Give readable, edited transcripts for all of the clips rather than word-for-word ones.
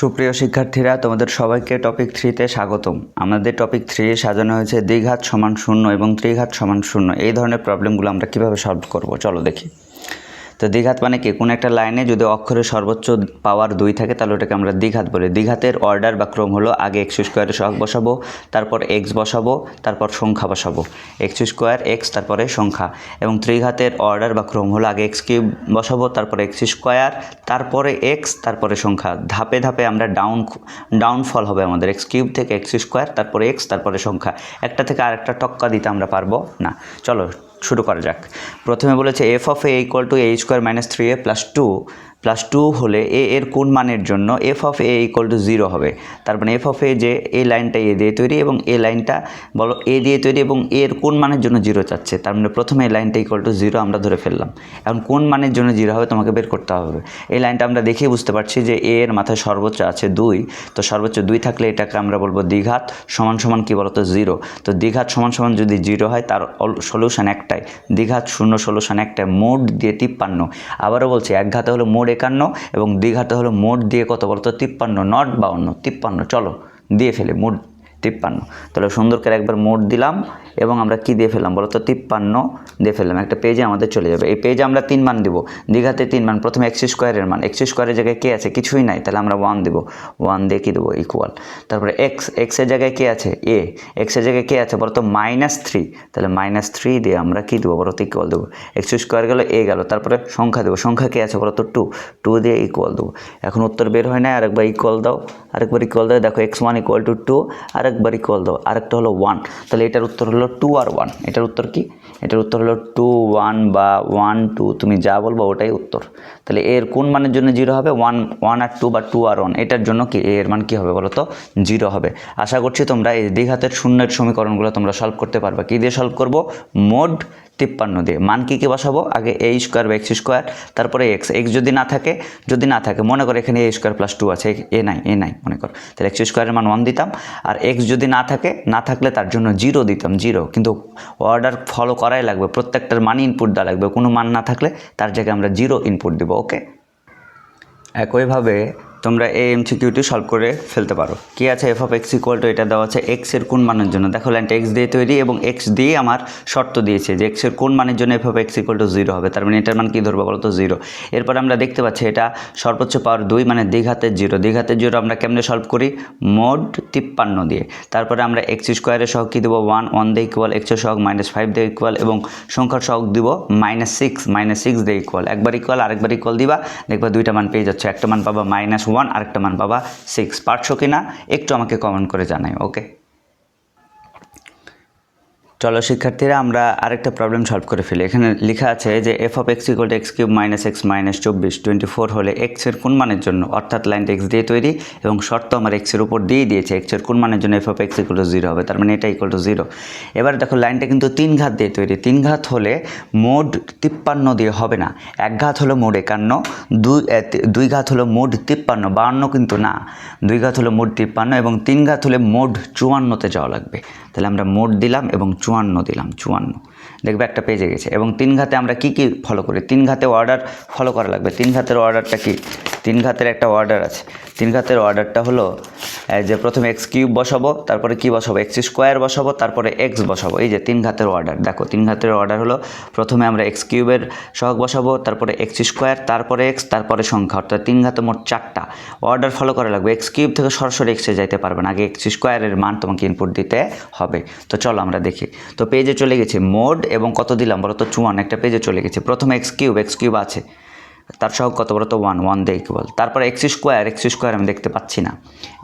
সুপ্রিয় শিক্ষার্থীরা, তোমাদের সবাইকে টপিক 3-তে স্বাগতম। আমাদের টপিক 3 সাজানো হয়েছে দ্বিঘাত সমান 0 এবং ত্রিঘাত সমান 0। এই ধরনের প্রবলেমগুলো আমরা কিভাবে সলভ করব চলো দেখি। তো দ্বিঘাত মানে কি, কোনো একটা লাইনে যদি অক্ষরের সর্বোচ্চ পাওয়ার 2 থাকে তাহলে ওটাকে আমরা দ্বিঘাত বলি। দ্বিঘাতের অর্ডার বা ক্রম হলো আগে x স্কোয়ারের সহগ বসাবো, তারপর x বসাবো, তারপর সংখ্যা বসাবো, x স্কোয়ার x তারপরে সংখ্যা। এবং ত্রিঘাতের অর্ডার বা ক্রম হলো আগে x কিউব বসাবো, তারপরে x স্কোয়ার, তারপরে x, তারপরে সংখ্যা। ধাপে ধাপে আমরা ডাউনফল হবে আমাদের x কিউব থেকে x স্কোয়ার, তারপরে x, তারপরে সংখ্যা। একটা থেকে আরেকটা টক্কা দিতে আমরা পারবো না। চলো শুরু করা যাক। প্রথমে বলেছে f of a equal to a square minus 3a plus two হলে এ এর কোন মানের জন্য f of a equal to 0 হবে। তার মানে এফ অফ এ, যে এই লাইনটা এ দিয়ে তৈরি এবং এই লাইনটা বলো এ দিয়ে তৈরি এবং এর কোন মানের জন্য 0 চাচ্ছে। তার মানে প্রথমে এই লাইনটা ইকুয়াল টু 0 আমরা ধরে ফেললাম। এখন কোন মানের জন্য 0 হবে তোমাকে বের করতে হবে। এই লাইনটা আমরা দেখেই বুঝতে পারছি যে এ এর মাথায় সর্বোচ্চ আছে 2, তো সর্বোচ্চ 2 থাকলে এটাকে আমরা বলবো দ্বিঘাত সমান সমান কি বলতো 0। তো দ্বিঘাত সমান সমান যদি 0 হয় তার সলিউশন একটাই, দ্বিঘাত 0 সলিউশন একটাই, মোড দিয়ে 53। আবারও বলছি, এক ঘাতে হলো মোড 51 এবং দ্বিঘাতে হলো মোড দিয়ে কত বলতো 53, নট 52, 53। চলো দিয়ে ফেলে মোড 53। তাহলে সুন্দর করে একবার মোড দিলাম এবং আমরা কি দিয়ে ফেললাম বলো তো 53 দিয়ে ফেললাম। একটা পেজে আমাদের চলে যাবে। এই পেজে আমরা 3 মান দিব। দ্বিঘাতে 3 মান, প্রথমে x স্কোয়ারের মান, x স্কোয়ারের জায়গায় কে আছে, কিছুই নাই, তাহলে আমরা 1 দেবো। 1 দিয়ে কি দেবো ইকুয়াল, তারপরে x এর জায়গায় কে আছে a, x এর জায়গায় কে আছে বলো তো -3, তাহলে -3 দিয়ে আমরা কি দেবো বলো তো ইকুয়াল দেবো। x স্কোয়ার গেল, a গেল, তারপরে সংখ্যা দেবো, সংখ্যা কে আছে বলো তো 2 দিয়ে ইকুয়াল দেবো। এখন উত্তর বের হয় না, আরেকবার ইকুয়াল দাও, আরেকবার ইকুয়াল দাও, দেখো x1 ইকুয়াল টু 2, আরেকবার ইকুয়াল দাও, আরেকটা হলো 1। তাহলে এটার উত্তর হলো 2 আর 1। এটার উত্তর কি, এটার উত্তর হলো 2 1 বা 1 2, তুমি যা বলবো ওটাই উত্তর। তাহলে এর কোন মানের জন্য 0 হবে, 1 আর 2 বা 2 আর 1, এটার জন্য কি এর মান কি হবে বলো তো 0 হবে। আশা করছি তোমরা এই দ্বিঘাতের শূন্যের সমীকরণগুলো তোমরা সলভ করতে পারবে। কি দিয়ে সলভ করব, মোড 53 দিয়ে। মান কি বসাবো, আগে a স্কোয়ার বা x স্কোয়ার, তারপরে x যদি না থাকে মনে করো এখানে a স্কোয়ার প্লাস 2 আছে, এ নাই মনে করো, তাহলে x স্কোয়ারের মান 1 দিতাম। আর x যদি না থাকলে তার জন্য 0 দিতাম, 0। কিন্তু অর্ডার ফলো করাই লাগবে, প্রত্যেকটার মান ইনপুট দেওয়া লাগবে। কোনো মান না থাকলে তার জায়গায় আমরা 0 ইনপুট দেবো। ওকে, একইভাবে তোমরা এই এমসিকিউটি সলভ করে ফেলতে পারো। কি আছে, F of x equal to, এটা দেওয়া আছে এক্স এর কোন মানের জন্য। দেখো লাইনটা এক্স দিয়ে তৈরি এবং এক্স দিয়ে আমার শর্ত দিয়েছে যে এক্স এর কোন মানের জন্য f of x equal to 0 হবে। তার মানে এটার মান কি ধরবো বলো তো 0। এরপর আমরা দেখতে পাচ্ছি এটা সর্বোচ্চ পাওয়ার 2, মানে দ্বিঘাতের 0। দ্বিঘাতের 0 আমরা কেমনে সলভ করি, মোড 53 দিয়ে। তারপরে আমরা এক্স স্কোয়ারের সহগ কি দেবো 1 দিয়ে ইকুয়াল, এক্স এর সহগ -5 দিয়ে ইকুয়াল এবং সংখ্যার সহগ দিব -6 দিয়ে ইকুয়াল। একবার ইকুয়াল আরেকবার ইকুয়াল দিবা, দেখবা দুইটা মান পেয়ে যাচ্ছে। একটা মান পাবা -1, আরেকটা মান পাবা 6। পারছো কিনা একটু আমাকে কমেন্ট করে জানাই। ওকে, চলো শিক্ষার্থীরা আমরা আরেকটা প্রবলেম সলভ করে ফেলি। এখানে লেখা আছে যে F of x equal to x cube minus x minus 24 হলে এক্স এর কোন মানের জন্য, অর্থাৎ লাইনটা এক্স দিয়ে তৈরি এবং শর্ত আমার এক্স এর উপর দিয়ে দিয়েছে এক্স এর কোন মানের জন্য f of x equal to 0 হবে। তার মানে এটা ইকুয়াল টু 0। এবার দেখো লাইনটা কিন্তু 3 ঘাত দিয়ে তৈরি। 3 ঘাত হলে মোড 53 দিয়ে হবে না। এক ঘাত হলো মোড 51, 2 ঘাত হলো মোড 53, 52 কিন্তু না, 2 ঘাত হলো মোড 53 এবং 3 ঘাত হলে মোড 54-তে যাওয়া লাগবে। তাহলে আমরা মোড দিলাম এবং 54 দিলাম, 54। দেখবে একটা পেজে গেছে। এবং 3 ঘাতে আমরা কি ফলো করি, 3 ঘাতে অর্ডার ফলো করা লাগবে। 3 ঘাতের অর্ডারটা কি, 3 ঘাতের একটা অর্ডার আছে। 3 ঘাতের অর্ডারটা হলো যে প্রথমে এক্স কিউব বসাবো, তারপরে কি বসাবো এক্স স্কোয়ার বসাবো, তারপরে এক্স বসাবো। এই যে 3 ঘাতের অর্ডার, দেখো 3 ঘাতের অর্ডার হলো প্রথমে আমরা এক্স কিউবের সহগ বসাবো, তারপরে এক্স স্কোয়ার, তারপরে এক্স, তারপরে সংখ্যা। অর্থাৎ 3 ঘাতে মোট 4টা অর্ডার ফলো করা লাগবে। এক্স কিউব থেকে সরাসরি এক্সে যাইতে পারবে না, আগে এক্স স্কোয়ারের মান তোমাকে ইনপুট দিতে হবে। তো চলো আমরা দেখি। তো পেজে চলে গেছে মোড এবং কত দিলাম বলো তো 54, একটা পেজে চলে গেছে। প্রথমে এক্স কিউব আছে, তার সহগ কত বলো তো 1 দিয়ে ইকুয়াল। তারপর এক্স স্কোয়ার আমি দেখতে পাচ্ছি না,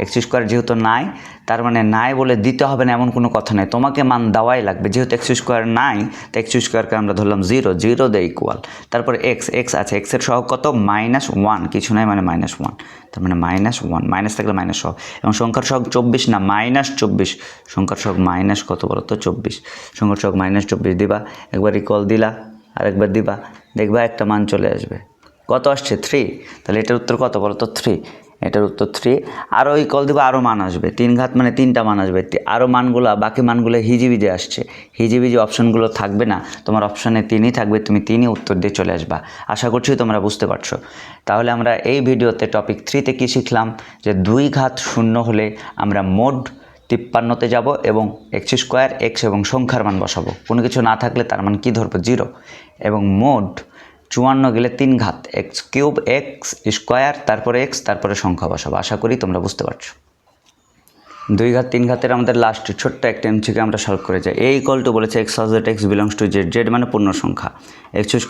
এক্স স্কোয়ার যেহেতু নাই, তার মানে নাই বলে দিতে হবে না এমন কোনো কথা নেই, তোমাকে মান দেওয়াই লাগবে। যেহেতু এক্স স্কোয়ার নাই, তো এক্স স্কোয়ারকে আমরা ধরলাম 0 দিয়ে ইকুয়াল। তারপর এক্স আছে, এক্সের সহগ কত -1, কিছু নাই মানে -1, তার মানে -1, মাইনাস থাকলে মাইনাস সহগ। এবং সংখ্যার সহগ 24 না, -24, সংখ্যার সহগ মাইনাস কত বলো তো 24, সংখ্যার সহগ -24 দিবা, একবার ইকুয়াল দিলা, আরেকবার দিবা, দেখবা একটা মান চলে আসবে। কত আসছে 3, তাহলে এটার উত্তর কত বলো তো 3। এটার উত্তর 3। আরও ইকুয়াল দেবো, আরও মান আসবে, 3 ঘাত মানে 3টা মান আসবে, আরও মানগুলো বাকি মানগুলো হিজিবিজি আসছে, হিজিবিজি অপশনগুলো থাকবে না, তোমার অপশানে 3ই থাকবে, তুমি 3ই উত্তর দিয়ে চলে আসবা। আশা করছি তোমরা বুঝতে পারছো। তাহলে আমরা এই ভিডিওতে টপিক 3তে কী শিখলাম, যে 2 ঘাত শূন্য হলে আমরা মোড 53তে যাব এবং x² x এবং সংখ্যার মান বসাবো, কোনো কিছু না থাকলে তার মান কী ধরবো, 0, এবং মোড 54 গেলে 3 ঘাত x³ x², তারপরে x, তারপরে সংখ্যা বসাবো। আশা করি তোমরা বুঝতে পারছো। 2 ঘাত 3 ঘাতের আমাদের লাস্ট ছোট্ট একটা এমসিকে আমরা সলভ করে যাই। a ইকুয়াল টু বলেছে x of x belongs to z, z মানে পূর্ণ সংখ্যা, x² -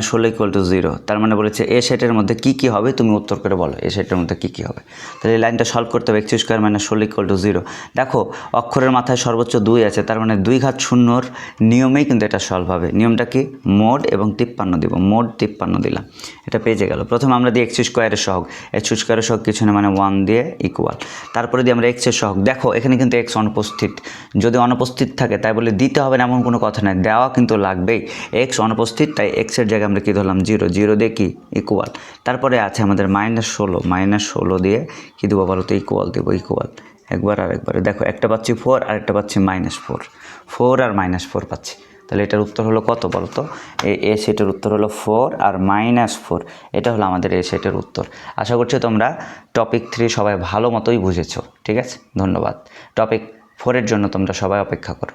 16 ইকুয়াল টু 0, তার মানে বলেছে এ সেটের মধ্যে কী কী হবে, তুমি উত্তর করে বলো এ সেটের মধ্যে কী কী হবে। তাহলে এই লাইনটা সলভ করতে হবে, x² - 16 ইকুয়াল টু 0। দেখো অক্ষরের মাথায় সর্বোচ্চ 2 আছে, তার মানে 2 ঘাত শূন্যর নিয়মেই কিন্তু এটা সলভ হবে। নিয়মটা কি, মোড এবং 53 দিব, মোড 53 দিলাম, এটা পেজে গেল। প্রথমে আমরা দিই x² এর সহগ, x² এর সহগ কিছু না মানে 1 দিয়ে ইকুয়াল, তারপরে দিই আমরা x এর সহগ। দেখো এখানে কিন্তু x অনুপস্থিত, যদি অনুপস্থিত থাকে তাই বলে দিতে হবে না এমন কোনো কথা নয়, দেওয়া কিন্তু লাগবেই। x অনুপস্থিত, তাই x এর জায়গায় আমরা কী ধরলাম, 0, 0 দিয়ে কি ইকুয়াল। তারপরে আছে আমাদের -16 দিয়ে কী দেবো বলো তো, ইকুয়াল দেবো, ইকুয়াল একবার আর একবারে। দেখো একটা পাচ্ছি 4 আর একটা পাচ্ছি -4, 4 আর -4 পাচ্ছি। তাহলে এটার উত্তর হলো কত বলো তো, এ সেটের উত্তর হলো 4 আর -4, এটা হলো আমাদের এ সেটের উত্তর। আশা করছি তোমরা টপিক 3 সবাই ভালো মতোই বুঝেছো। ঠিক আছে, ধন্যবাদ। টপিক 4 এর জন্য তোমরা সবাই অপেক্ষা করো।